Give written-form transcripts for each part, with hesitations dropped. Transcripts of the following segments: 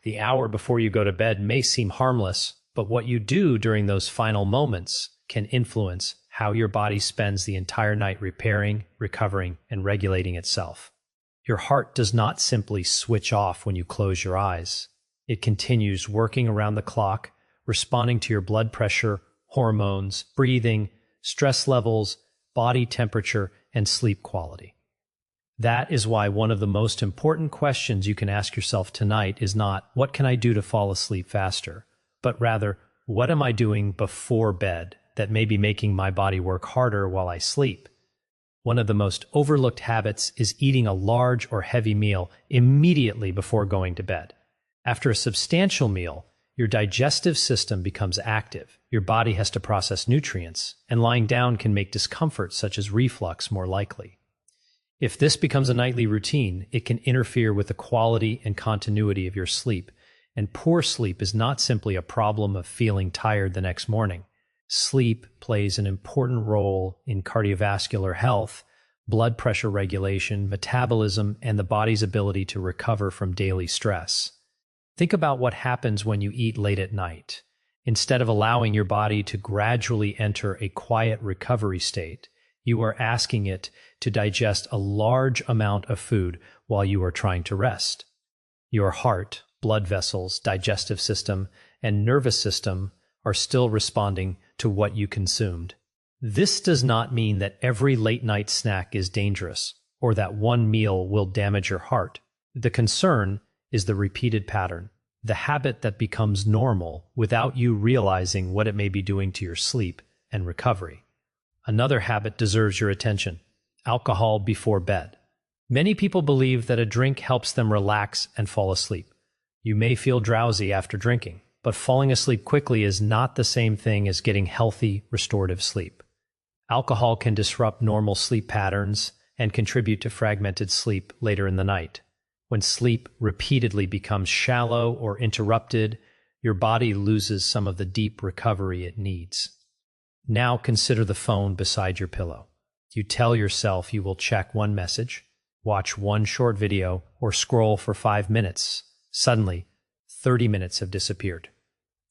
The hour before you go to bed may seem harmless, but what you do during those final moments can influence how your body spends the entire night repairing, recovering, and regulating itself. Your heart does not simply switch off when you close your eyes. It continues working around the clock, responding to your blood pressure, hormones, breathing, stress levels, body temperature, and sleep quality. That is why one of the most important questions you can ask yourself tonight is not, what can I do to fall asleep faster? But rather, what am I doing before bed that may be making my body work harder while I sleep? One of the most overlooked habits is eating a large or heavy meal immediately before going to bed. After a substantial meal, your digestive system becomes active. Your body has to process nutrients, and lying down can make discomfort such as reflux more likely. If this becomes a nightly routine, it can interfere with the quality and continuity of your sleep, and poor sleep is not simply a problem of feeling tired the next morning. Sleep plays an important role in cardiovascular health, blood pressure regulation, metabolism, and the body's ability to recover from daily stress. Think about what happens when you eat late at night. Instead of allowing your body to gradually enter a quiet recovery state, you are asking it to digest a large amount of food while you are trying to rest. Your heart, blood vessels, digestive system, and nervous system are still responding to what you consumed. This does not mean that every late-night snack is dangerous or that one meal will damage your heart. The concern is the repeated pattern, the habit that becomes normal without you realizing what it may be doing to your sleep and recovery. Another habit deserves your attention: alcohol before bed. Many people believe that a drink helps them relax and fall asleep. You may feel drowsy after drinking, but falling asleep quickly is not the same thing as getting healthy, restorative sleep. Alcohol can disrupt normal sleep patterns and contribute to fragmented sleep later in the night. When sleep repeatedly becomes shallow or interrupted, your body loses some of the deep recovery it needs. Now consider the phone beside your pillow. You tell yourself you will check one message, watch one short video, or scroll for 5 minutes. Suddenly, 30 minutes have disappeared.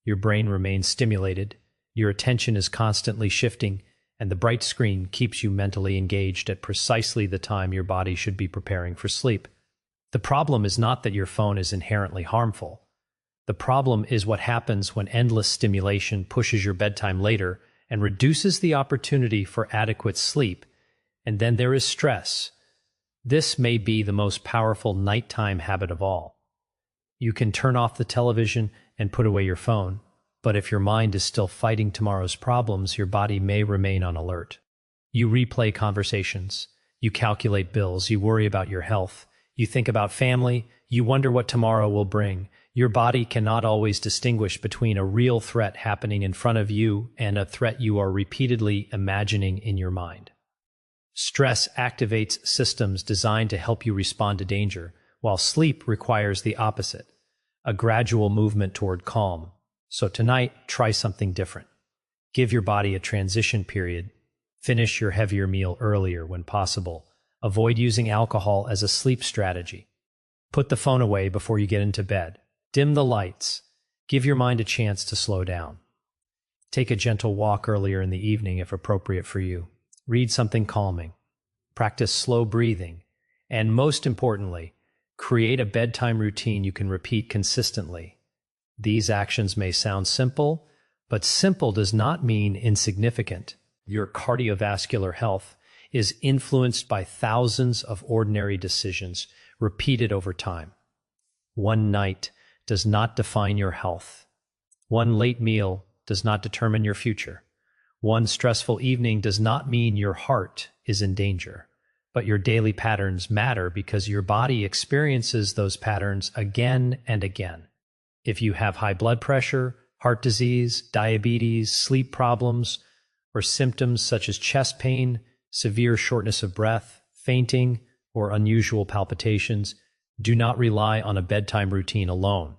Your brain remains stimulated, your attention is constantly shifting, and the bright screen keeps you mentally engaged at precisely the time your body should be preparing for sleep. The problem is not that your phone is inherently harmful. The problem is what happens when endless stimulation pushes your bedtime later and reduces the opportunity for adequate sleep, and then there is stress. This may be the most powerful nighttime habit of all. You can turn off the television and put away your phone, but if your mind is still fighting tomorrow's problems, your body may remain on alert. You replay conversations, you calculate bills, you worry about your health, you think about family, you wonder what tomorrow will bring. Your body cannot always distinguish between a real threat happening in front of you and a threat you are repeatedly imagining in your mind. Stress activates systems designed to help you respond to danger, while sleep requires the opposite, a gradual movement toward calm. So tonight, try something different. Give your body a transition period. Finish your heavier meal earlier when possible. Avoid using alcohol as a sleep strategy. Put the phone away before you get into bed. Dim the lights. Give your mind a chance to slow down. Take a gentle walk earlier in the evening if appropriate for you. Read something calming. Practice slow breathing. And most importantly, create a bedtime routine you can repeat consistently. These actions may sound simple, but simple does not mean insignificant. Your cardiovascular health is influenced by thousands of ordinary decisions repeated over time. One night does not define your health. One late meal does not determine your future. One stressful evening does not mean your heart is in danger. But your daily patterns matter because your body experiences those patterns again and again. If you have high blood pressure, heart disease, diabetes, sleep problems, or symptoms such as chest pain, severe shortness of breath, fainting, or unusual palpitations, do not rely on a bedtime routine alone.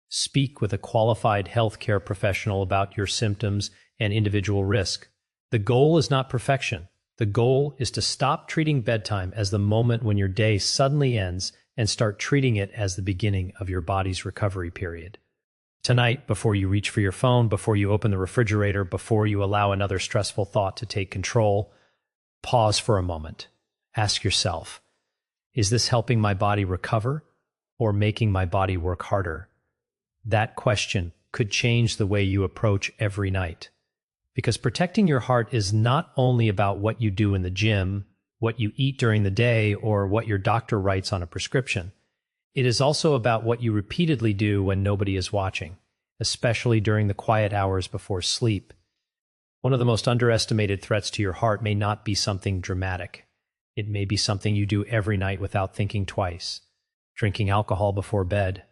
Speak with a qualified healthcare professional about your symptoms and individual risk. The goal is not perfection. The goal is to stop treating bedtime as the moment when your day suddenly ends and start treating it as the beginning of your body's recovery period. Tonight, before you reach for your phone, before you open the refrigerator, before you allow another stressful thought to take control, pause for a moment. Ask yourself, is this helping my body recover or making my body work harder? That question could change the way you approach every night. Because protecting your heart is not only about what you do in the gym, what you eat during the day, or what your doctor writes on a prescription. It is also about what you repeatedly do when nobody is watching, especially during the quiet hours before sleep. One of the most underestimated threats to your heart may not be something dramatic. It may be something you do every night without thinking twice. Drinking alcohol before bed.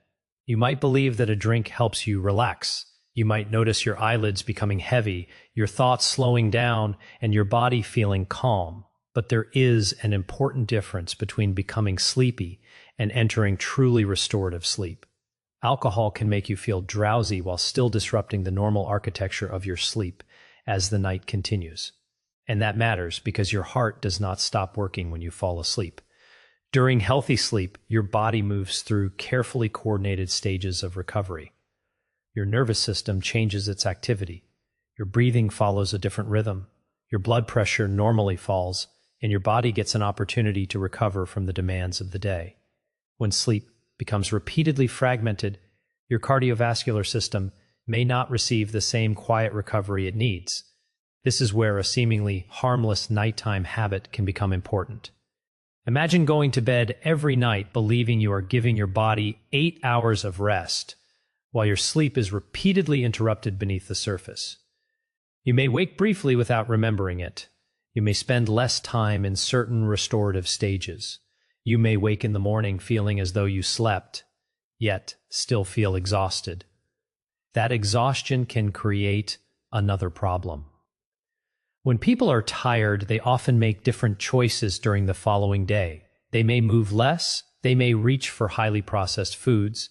You might believe that a drink helps you relax. You might notice your eyelids becoming heavy, your thoughts slowing down, and your body feeling calm. But there is an important difference between becoming sleepy and entering truly restorative sleep. Alcohol can make you feel drowsy while still disrupting the normal architecture of your sleep as the night continues. And that matters because your heart does not stop working when you fall asleep. During healthy sleep, your body moves through carefully coordinated stages of recovery. Your nervous system changes its activity. Your breathing follows a different rhythm. Your blood pressure normally falls, and your body gets an opportunity to recover from the demands of the day. When sleep becomes repeatedly fragmented, your cardiovascular system may not receive the same quiet recovery it needs. This is where a seemingly harmless nighttime habit can become important. Imagine going to bed every night believing you are giving your body 8 hours of rest, while your sleep is repeatedly interrupted beneath the surface. You may wake briefly without remembering it. You may spend less time in certain restorative stages. You may wake in the morning feeling as though you slept, yet still feel exhausted. That exhaustion can create another problem. When people are tired, they often make different choices during the following day. They may move less, they may reach for highly processed foods,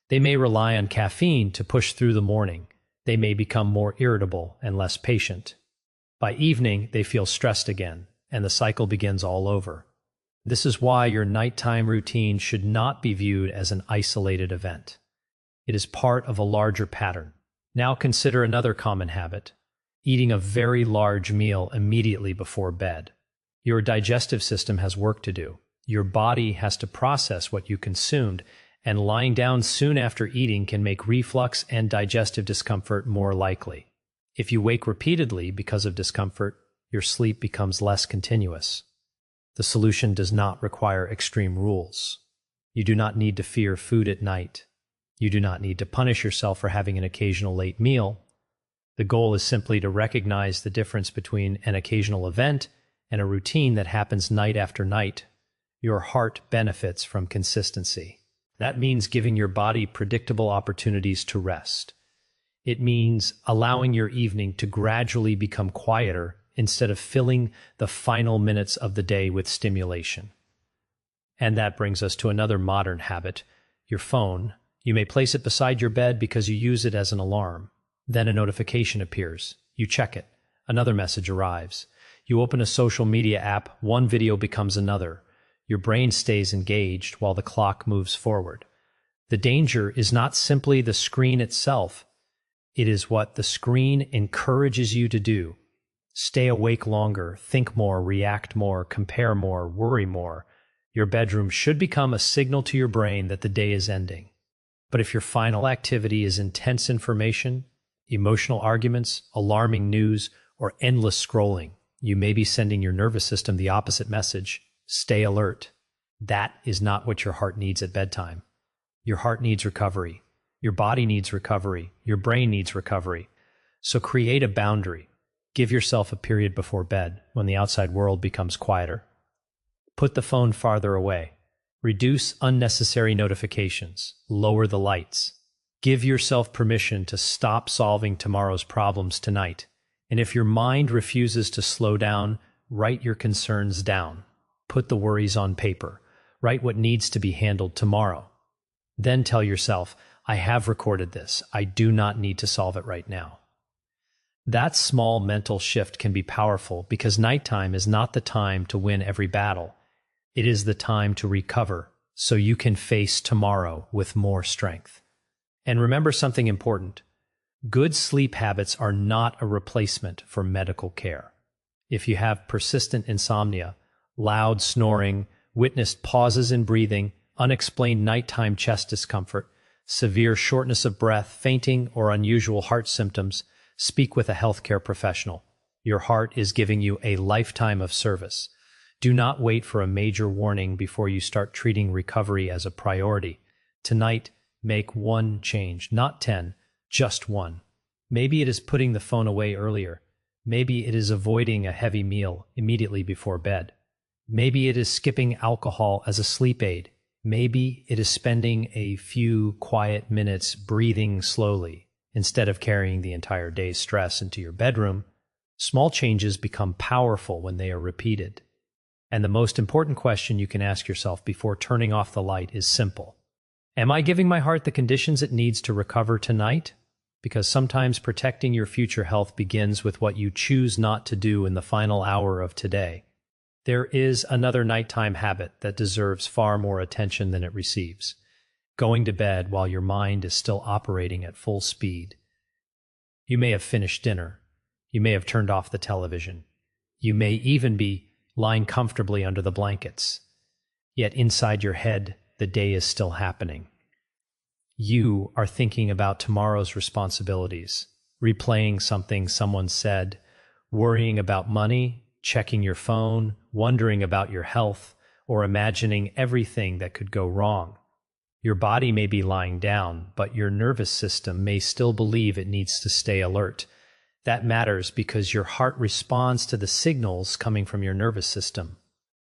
they may rely on caffeine to push through the morning, they may become more irritable and less patient. By evening, they feel stressed again, and the cycle begins all over. This is why your nighttime routine should not be viewed as an isolated event. It is part of a larger pattern. Now consider another common habit: eating a very large meal immediately before bed. Your digestive system has work to do. Your body has to process what you consumed, and lying down soon after eating can make reflux and digestive discomfort more likely. If you wake repeatedly because of discomfort, your sleep becomes less continuous. The solution does not require extreme rules. You do not need to fear food at night. You do not need to punish yourself for having an occasional late meal. The goal is simply to recognize the difference between an occasional event and a routine that happens night after night. Your heart benefits from consistency. That means giving your body predictable opportunities to rest. It means allowing your evening to gradually become quieter instead of filling the final minutes of the day with stimulation. And that brings us to another modern habit, your phone. You may place it beside your bed because you use it as an alarm. Then a notification appears. You check it. Another message arrives. You open a social media app. One video becomes another. Your brain stays engaged while the clock moves forward. The danger is not simply the screen itself. It is what the screen encourages you to do. Stay awake longer, think more, react more, compare more, worry more. Your bedroom should become a signal to your brain that the day is ending. But if your final activity is intense information, emotional arguments, alarming news, or endless scrolling, you may be sending your nervous system the opposite message: stay alert. That is not what your heart needs at bedtime. Your heart needs recovery. Your body needs recovery. Your brain needs recovery. So create a boundary. Give yourself a period before bed when the outside world becomes quieter. Put the phone farther away. Reduce unnecessary notifications. Lower the lights. Give yourself permission to stop solving tomorrow's problems tonight. And if your mind refuses to slow down, write your concerns down. Put the worries on paper. Write what needs to be handled tomorrow. Then tell yourself, I have recorded this. I do not need to solve it right now. That small mental shift can be powerful because nighttime is not the time to win every battle. It is the time to recover, so you can face tomorrow with more strength. And remember something important. Good sleep habits are not a replacement for medical care. If you have persistent insomnia, loud snoring, witnessed pauses in breathing, unexplained nighttime chest discomfort, severe shortness of breath, fainting, or unusual heart symptoms, speak with a healthcare professional. Your heart is giving you a lifetime of service. Do not wait for a major warning before you start treating recovery as a priority. Tonight, make one change, not 10, just one. Maybe it is putting the phone away earlier. Maybe it is avoiding a heavy meal immediately before bed. Maybe it is skipping alcohol as a sleep aid. Maybe it is spending a few quiet minutes breathing slowly instead of carrying the entire day's stress into your bedroom. Small changes become powerful when they are repeated. And the most important question you can ask yourself before turning off the light is simple. Am I giving my heart the conditions it needs to recover tonight? Because sometimes protecting your future health begins with what you choose not to do in the final hour of today. There is another nighttime habit that deserves far more attention than it receives. Going to bed while your mind is still operating at full speed. You may have finished dinner. You may have turned off the television. You may even be lying comfortably under the blankets. Yet inside your head, the day is still happening. You are thinking about tomorrow's responsibilities, replaying something someone said, worrying about money, checking your phone, wondering about your health, or imagining everything that could go wrong. Your body may be lying down, but your nervous system may still believe it needs to stay alert. That matters because your heart responds to the signals coming from your nervous system.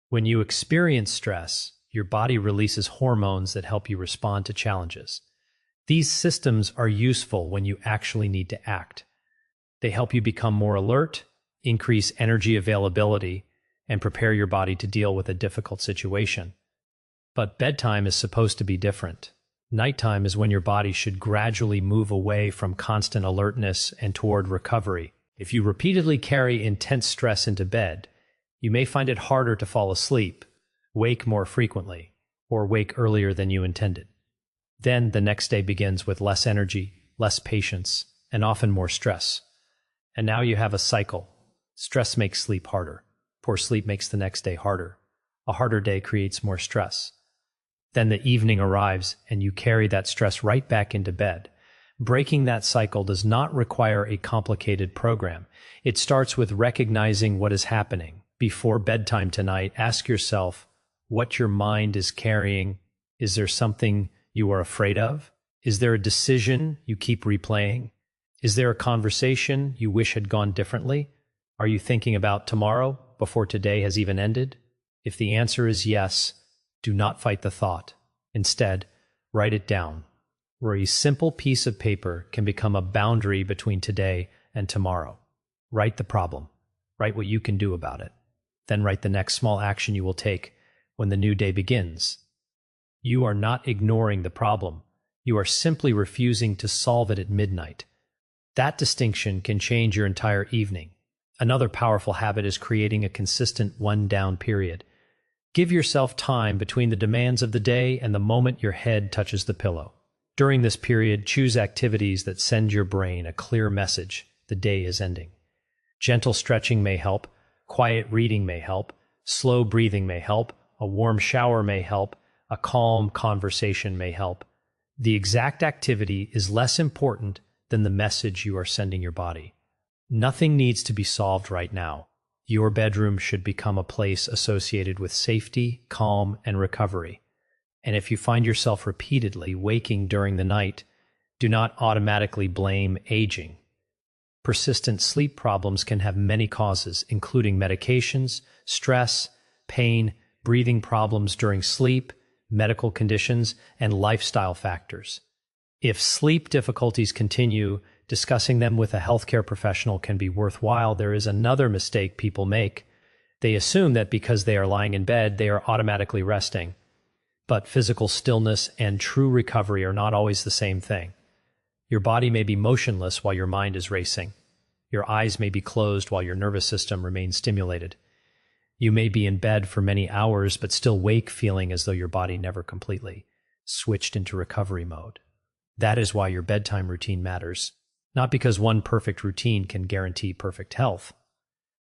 When you experience stress, your body releases hormones that help you respond to challenges. These systems are useful when you actually need to act. They help you become more alert, increase energy availability, and prepare your body to deal with a difficult situation. But bedtime is supposed to be different. Nighttime is when your body should gradually move away from constant alertness and toward recovery. If you repeatedly carry intense stress into bed, you may find it harder to fall asleep, wake more frequently, or wake earlier than you intended. Then the next day begins with less energy, less patience, and often more stress. And now you have a cycle. Stress makes sleep harder. Poor sleep makes the next day harder. A harder day creates more stress. Then the evening arrives and you carry that stress right back into bed. Breaking that cycle does not require a complicated program. It starts with recognizing what is happening. Before bedtime tonight, ask yourself what your mind is carrying. Is there something you are afraid of? Is there a decision you keep replaying? Is there a conversation you wish had gone differently? Are you thinking about tomorrow before today has even ended? If the answer is yes, do not fight the thought. Instead, write it down, where a simple piece of paper can become a boundary between today and tomorrow. Write the problem. Write what you can do about it. Then write the next small action you will take when the new day begins. You are not ignoring the problem. You are simply refusing to solve it at midnight. That distinction can change your entire evening. Another powerful habit is creating a consistent one-down period. Give yourself time between the demands of the day and the moment your head touches the pillow. During this period, choose activities that send your brain a clear message: the day is ending. Gentle stretching may help, quiet reading may help, slow breathing may help, a warm shower may help, a calm conversation may help. The exact activity is less important than the message you are sending your body. Nothing needs to be solved right now. Your bedroom should become a place associated with safety, calm, and recovery. And if you find yourself repeatedly waking during the night, do not automatically blame aging. Persistent sleep problems can have many causes, including medications, stress, pain, breathing problems during sleep, medical conditions, and lifestyle factors. If sleep difficulties continue, discussing them with a healthcare professional can be worthwhile. There is another mistake people make. They assume that because they are lying in bed, they are automatically resting. But physical stillness and true recovery are not always the same thing. Your body may be motionless while your mind is racing. Your eyes may be closed while your nervous system remains stimulated. You may be in bed for many hours, but still wake feeling as though your body never completely switched into recovery mode. That is why your bedtime routine matters, not because one perfect routine can guarantee perfect health,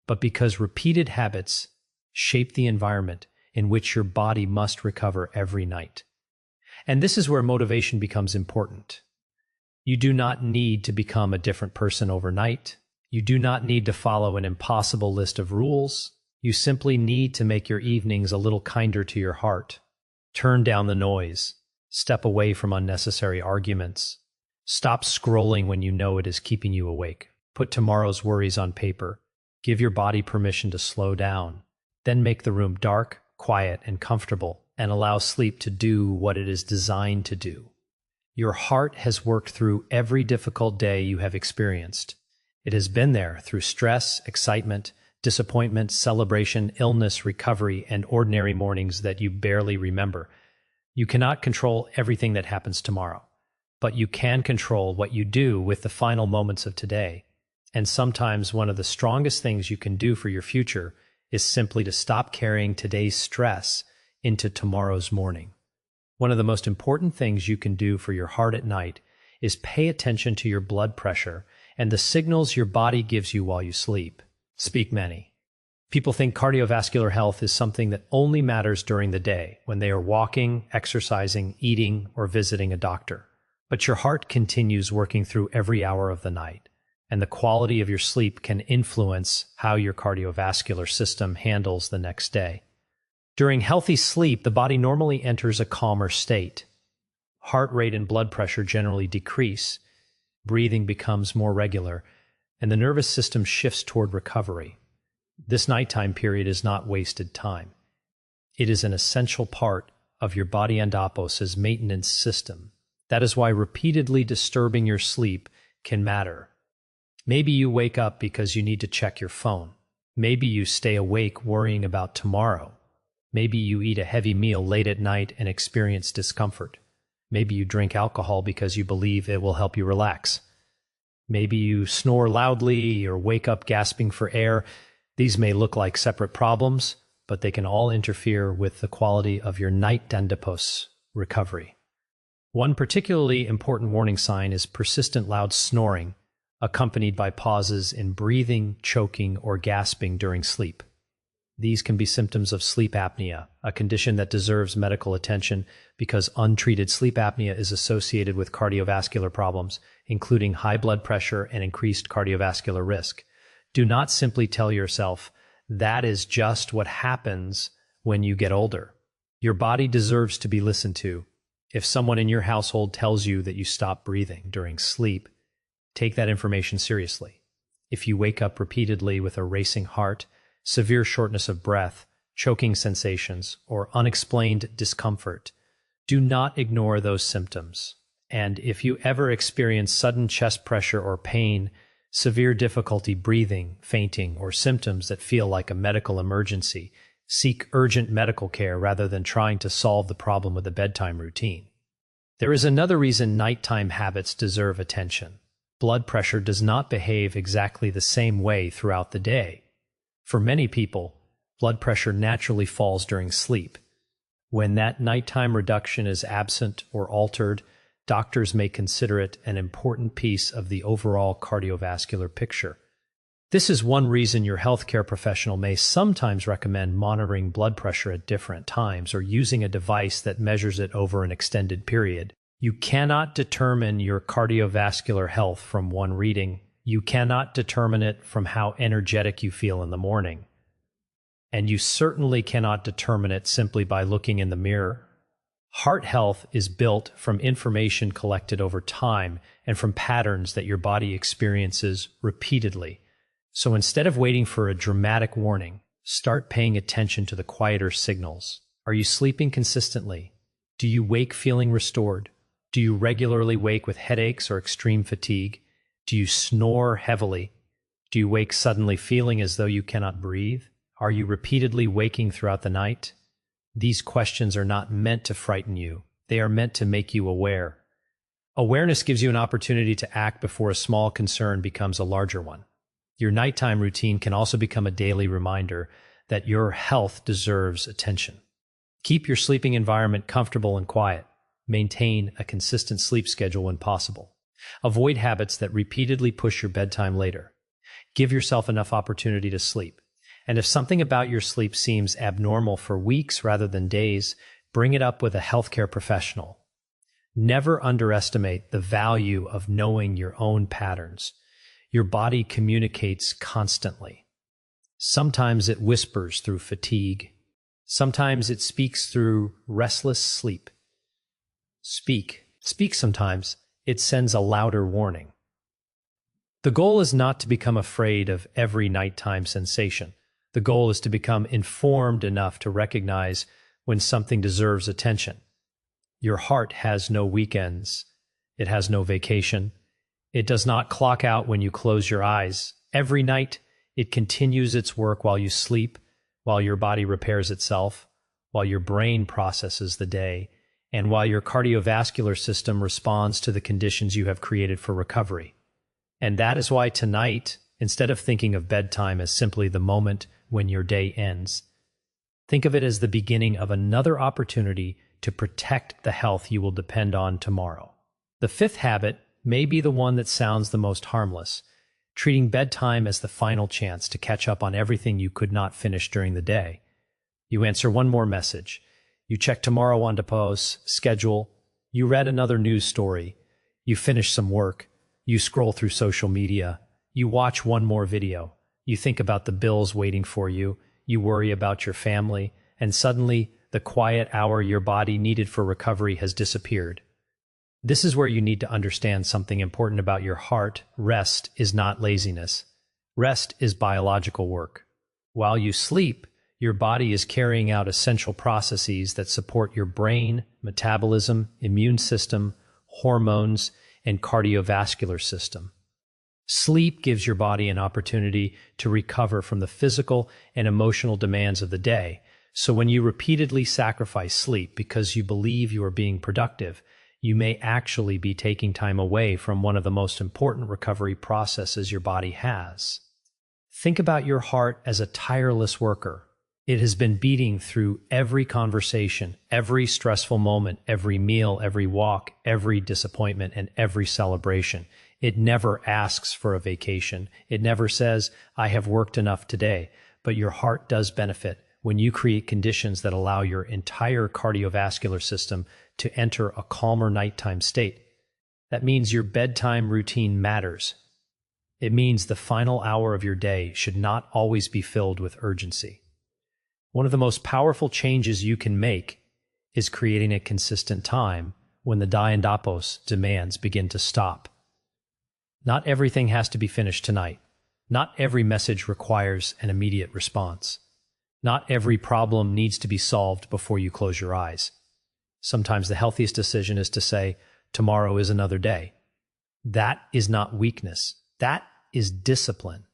but because repeated habits shape the environment in which your body must recover every night. And this is where motivation becomes important. You do not need to become a different person overnight. You do not need to follow an impossible list of rules. You simply need to make your evenings a little kinder to your heart. Turn down the noise. Step away from unnecessary arguments. Stop scrolling when you know it is keeping you awake. Put tomorrow's worries on paper. Give your body permission to slow down. Then make the room dark, quiet, and comfortable, and allow sleep to do what it is designed to do. Your heart has worked through every difficult day you have experienced. It has been there through stress, excitement, disappointment, celebration, illness, recovery, and ordinary mornings that you barely remember. You cannot control everything that happens tomorrow, but you can control what you do with the final moments of today. And sometimes one of the strongest things you can do for your future is simply to stop carrying today's stress into tomorrow's morning. One of the most important things you can do for your heart at night is pay attention to your blood pressure and the signals your body gives you while you sleep. Speak many. People think cardiovascular health is something that only matters during the day, when they are walking, exercising, eating, or visiting a doctor. But your heart continues working through every hour of the night, and the quality of your sleep can influence how your cardiovascular system handles the next day. During healthy sleep, the body normally enters a calmer state. Heart rate and blood pressure generally decrease, breathing becomes more regular, and the nervous system shifts toward recovery. This nighttime period is not wasted time. It is an essential part of your body endopos's maintenance system. That is why repeatedly disturbing your sleep can matter. Maybe you wake up because you need to check your phone. Maybe you stay awake worrying about tomorrow. Maybe you eat a heavy meal late at night and experience discomfort. Maybe you drink alcohol because you believe it will help you relax. Maybe you snore loudly or wake up gasping for air. These may look like separate problems, but they can all interfere with the quality of your night endopos recovery. One particularly important warning sign is persistent loud snoring, accompanied by pauses in breathing, choking, or gasping during sleep. These can be symptoms of sleep apnea, a condition that deserves medical attention because untreated sleep apnea is associated with cardiovascular problems, including high blood pressure and increased cardiovascular risk. Do not simply tell yourself, that is just what happens when you get older. Your body deserves to be listened to. If someone in your household tells you that you stop breathing during sleep, take that information seriously. If you wake up repeatedly with a racing heart, severe shortness of breath, choking sensations, or unexplained discomfort, do not ignore those symptoms. And if you ever experience sudden chest pressure or pain, severe difficulty breathing, fainting, or symptoms that feel like a medical emergency, seek urgent medical care rather than trying to solve the problem with a bedtime routine. There is another reason nighttime habits deserve attention. Blood pressure does not behave exactly the same way throughout the day. For many people, blood pressure naturally falls during sleep. When that nighttime reduction is absent or altered, doctors may consider it an important piece of the overall cardiovascular picture. This is one reason your healthcare professional may sometimes recommend monitoring blood pressure at different times or using a device that measures it over an extended period. You cannot determine your cardiovascular health from one reading. You cannot determine it from how energetic you feel in the morning. And you certainly cannot determine it simply by looking in the mirror. Heart health is built from information collected over time and from patterns that your body experiences repeatedly. So instead of waiting for a dramatic warning, start paying attention to the quieter signals. Are you sleeping consistently? Do you wake feeling restored? Do you regularly wake with headaches or extreme fatigue? Do you snore heavily? Do you wake suddenly feeling as though you cannot breathe? Are you repeatedly waking throughout the night? These questions are not meant to frighten you. They are meant to make you aware. Awareness gives you an opportunity to act before a small concern becomes a larger one. Your nighttime routine can also become a daily reminder that your health deserves attention. Keep your sleeping environment comfortable and quiet. Maintain a consistent sleep schedule when possible. Avoid habits that repeatedly push your bedtime later. Give yourself enough opportunity to sleep. And if something about your sleep seems abnormal for weeks rather than days, bring it up with a healthcare professional. Never underestimate the value of knowing your own patterns. Your body communicates constantly. Sometimes it whispers through fatigue. Sometimes it speaks through restless sleep. Speak sometimes. It sends a louder warning. The goal is not to become afraid of every nighttime sensation. The goal is to become informed enough to recognize when something deserves attention. Your heart has no weekends. It has no vacation. It does not clock out when you close your eyes. Every night, it continues its work while you sleep, while your body repairs itself, while your brain processes the day, and while your cardiovascular system responds to the conditions you have created for recovery. And that is why tonight, instead of thinking of bedtime as simply the moment when your day ends, think of it as the beginning of another opportunity to protect the health you will depend on tomorrow. The fifth habit may be the one that sounds the most harmless, treating bedtime as the final chance to catch up on everything you could not finish during the day. You answer one more message. You check tomorrow on Depot's schedule. You read another news story. You finish some work. You scroll through social media. You watch one more video. You think about the bills waiting for you. You worry about your family. And suddenly, the quiet hour your body needed for recovery has disappeared. This is where you need to understand something important about your heart. Rest is not laziness. Rest is biological work. While you sleep, your body is carrying out essential processes that support your brain, metabolism, immune system, hormones, and cardiovascular system. Sleep gives your body an opportunity to recover from the physical and emotional demands of the day. So when you repeatedly sacrifice sleep because you believe you are being productive, you may actually be taking time away from one of the most important recovery processes your body has. Think about your heart as a tireless worker. It has been beating through every conversation, every stressful moment, every meal, every walk, every disappointment, and every celebration. It never asks for a vacation. It never says, I have worked enough today. But your heart does benefit when you create conditions that allow your entire cardiovascular system to enter a calmer nighttime state. That means your bedtime routine matters. It means the final hour of your day should not always be filled with urgency. One of the most powerful changes you can make is creating a consistent time when the Diandapos demands begin to stop. Not everything has to be finished tonight. Not every message requires an immediate response. Not every problem needs to be solved before you close your eyes. Sometimes the healthiest decision is to say, tomorrow is another day. That is not weakness. That is discipline.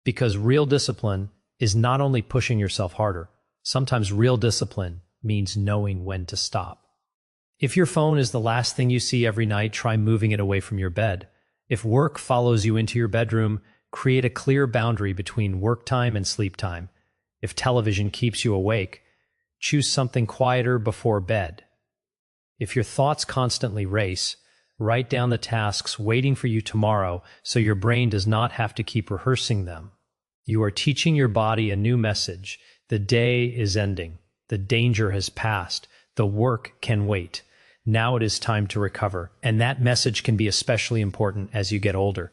Because real discipline is not only pushing yourself harder. Sometimes real discipline means knowing when to stop. If your phone is the last thing you see every night, try moving it away from your bed. If work follows you into your bedroom, create a clear boundary between work time and sleep time. If television keeps you awake, choose something quieter before bed. If your thoughts constantly race, write down the tasks waiting for you tomorrow so your brain does not have to keep rehearsing them. You are teaching your body a new message. The day is ending. The danger has passed. The work can wait. Now it is time to recover. And that message can be especially important as you get older.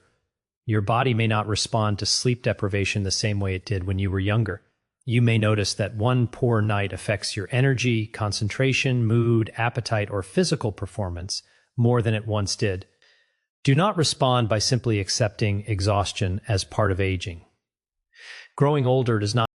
Your body may not respond to sleep deprivation the same way it did when you were younger. You may notice that one poor night affects your energy, concentration, mood, appetite, or physical performance more than it once did. Do not respond by simply accepting exhaustion as part of aging. Growing older does not